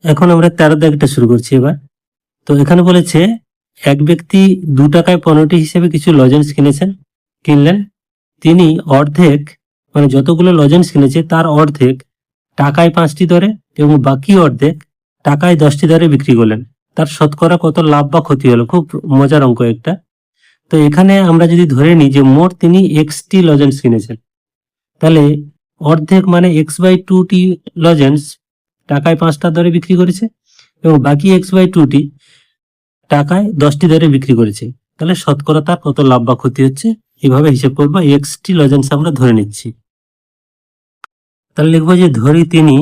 এখন আমরা 13 দাগটা শুরু করছি এবার। তো এখানে বলেছে এক ব্যক্তি 2 টাকায় 15টি হিসেবে কিছু লজেন্স কিনলেন। তিনি অর্ধেক মানে যতগুলো লজেন্স কিনেছে তার অর্ধেক টাকায় 5টি দরে এবং বাকি অর্ধেক টাকায় 10টি দরে বিক্রি করলেন। তার শতকরা কত লাভ বা ক্ষতি হলো? খুব মজার অঙ্ক একটা। তো এখানে আমরা যদি ধরে নিই যে মোট তিনি এক্সটি লজেন্স কিনেছেন, তাহলে অর্ধেক মানে x/2টি লজেন্স টাকায় 5টা দরে বিক্রি করেছে এবং বাকি x/2টি টাকায় 10টি দরে বিক্রি করেছে। তাহলে শতকরা তার কত লাভ বা ক্ষতি হচ্ছে, এভাবে হিসেব করবো। এক্সটি লজেন্স আমরা ধরে নিচ্ছি। তাহলে লিখবো যে ধরি তিনি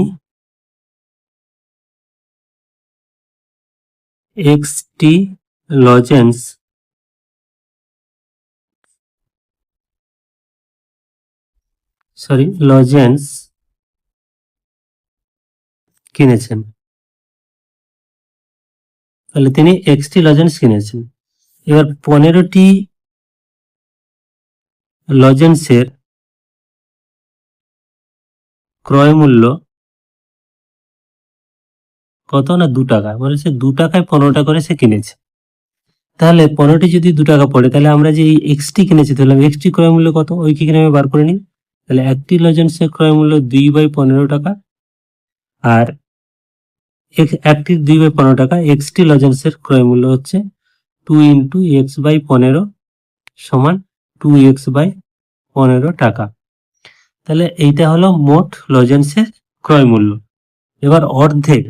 এক্সটি লজেন্স লজেন্স কিনেছেন। তাহলে তিনি এক্সটি লজেন্স কিনেছেন। এবার 15টি লজেন্সের ক্রয় মূল্য কত? না 2 টাকা। বলেছে 2 টাকায় 15টা করে সে কিনেছে। তাহলে 15টি যদি 2 টাকা পড়ে, তাহলে আমরা যে এক্সটি কিনেছি ধরলাম, এক্সটি ক্রয় মূল্য কত ওই কি আমি বার করে নিই। তাহলে একটি লজেন্সের ক্রয় মূল্য 2/15 টাকা, আর একটি 2/15 টাকা। এক্সটি লজেন্সের ক্রয় মূল্য হচ্ছে 2 × x/15 সমান 2x/15 টাকা। তাহলে এইটা হলো মোট লজেন্সের ক্রয় মূল্য। এবার অর্ধেক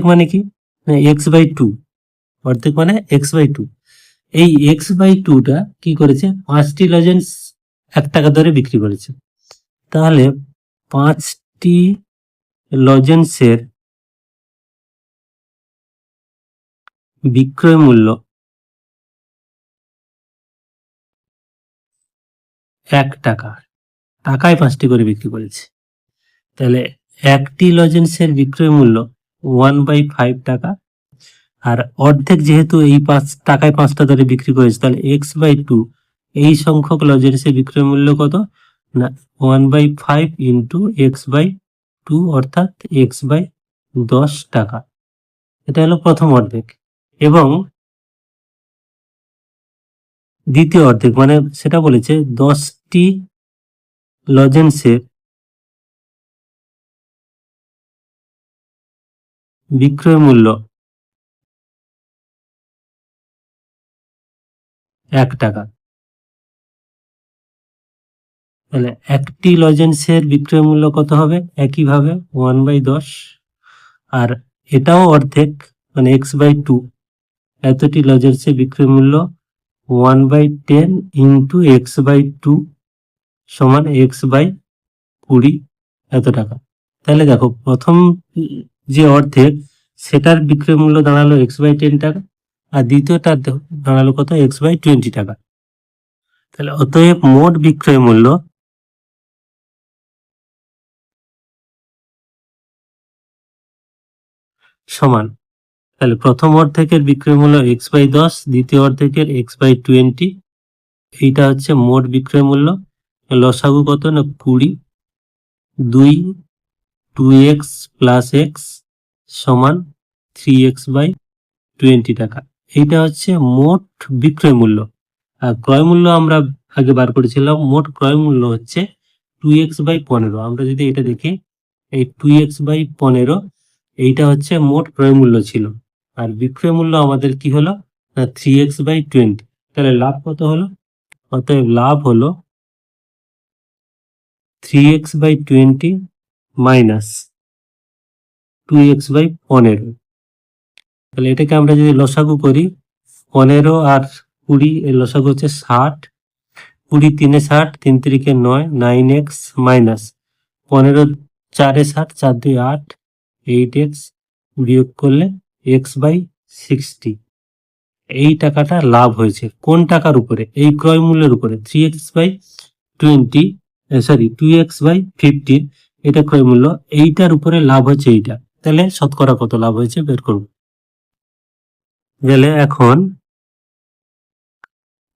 মানে কি? x/2। অর্ধেক মানে x/2। এই x/2টা কি করেছে? 5টি লজেন্স 1 টাকা দরে বিক্রি করেছে। তাহলে 5টি লজেন্সের বিক্রয় মূল্য 1 টাকা, টাকায় 5টি করে বিক্রি করেছে। তাহলে একটি লজেন্সের বিক্রয় মূল্য 1/5 টাকা, আর অর্ধেক যেহেতু এই 5 টাকায় 5টা দরে বিক্রি করেছে, তাহলে x/2 এই সংখ্যক লজেন্সের বিক্রয় মূল্য কত? না 1/5 × x/2 অর্থাৎ x/10 টাকা। এটা হলো প্রথম অর্ধেক। এবং দ্বিতীয় অর্ধেক মানে সেটা বলেছে 10টি লজেন্সের বিক্রয় মূল্য 1 টাকা। তাহলে একটি লজেন্সের বিক্রয় মূল্য কত হবে? একইভাবে 1/10, আর এটাও অর্ধেক মানে x/2। এতটি লজেন্সের বিক্রয় মূল্য 1/10 × x/2 সমান x/20 এত টাকা। তাহলে দেখো প্রথম যে অর্ধেক সেটার বিক্রয় মূল্য দাঁড়ালো x/10 টাকা, আর দ্বিতীয়টা দাঁড়ালো কত? x/20 টাকা। তাহলে অতএব মোট বিক্রয় মূল্য সমান, তাহলে প্রথম অর্ধেকের বিক্রয় মূল্য x/10, দ্বিতীয় অর্ধেকের x/20। এইটা হচ্ছে মোট বিক্রয় মূল্য। লসাগু কত? না 20। 2x + x সমান 3x/20 টাকা। এইটা হচ্ছে মোট বিক্রয় মূল্য। আর ক্রয় মূল্য আমরা আগে বার করেছিলাম। মোট ক্রয় মূল্য হচ্ছে 2x/15। আমরা যদি এটা দেখি, এই 2x/15 এইটা হচ্ছে মোট ক্রয় মূল্য ছিল, আর বিক্রয় মূল্য আমাদের কি হলো? না 3x/20। তাহলে লাভ কত হলো? অতএব লাভ হলো 3x/20 মাইনাস 2x/15। তাহলে এটাকে আমরা যদি লসাগু করি, 15 আর 20 এর লসাগু হচ্ছে 60। 20 3 60, 3 3 9, 9x মাইনাস 15 4 60, 4 2 8, 8x বিয়োগ করলে x/60। এই টাকাটা লাভ হয়েছে কোন টাকার উপরে? এই ক্রয় মূল্যের উপরে। 2x/15 এটা ক্রয় মূল্য, এইটার উপরে লাভ হচ্ছে এইটা। তাহলে শতকরা কত লাভ হয়েছে বের করব। গেলে এখন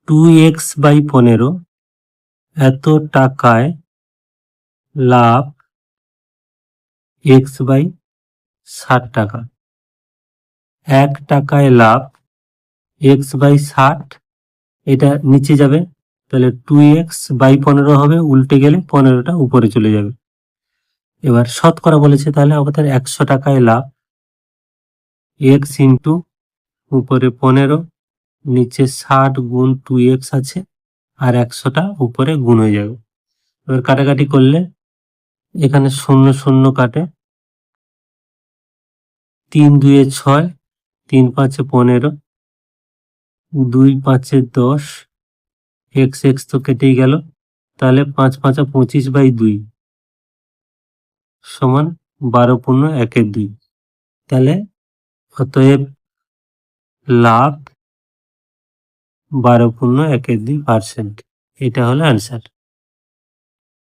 2x/15 এত টাকায় লাভ এক্স বাই 60 টাকা। 1 টাকায় লাভ এক্স বাই 60, এটা নিচে যাবে, তাহলে 2x বাই 15 হবে, উল্টে গেলে 15টা উপরে চলে যাবে। এবার শতকরা বলেছে, তাহলে আমাদের 100 টাকায় লাভ এক্স ইন্টু উপরে 15, নিচে 60 গুণ 2x আছে, আর 100টা উপরে গুণ হয়ে যাবে। এবার কাটাকাটি করলে এখানে 0 0 কাটে, 3 2 6, 3 5 15, 2 5 10, এক্স এক্স তো কেটেই গেল, তাহলে 5 5 25/2 সমান 12.1/2। তাহলে অতএব লাভ 12.1/2%। এটা হলো অ্যান্সার।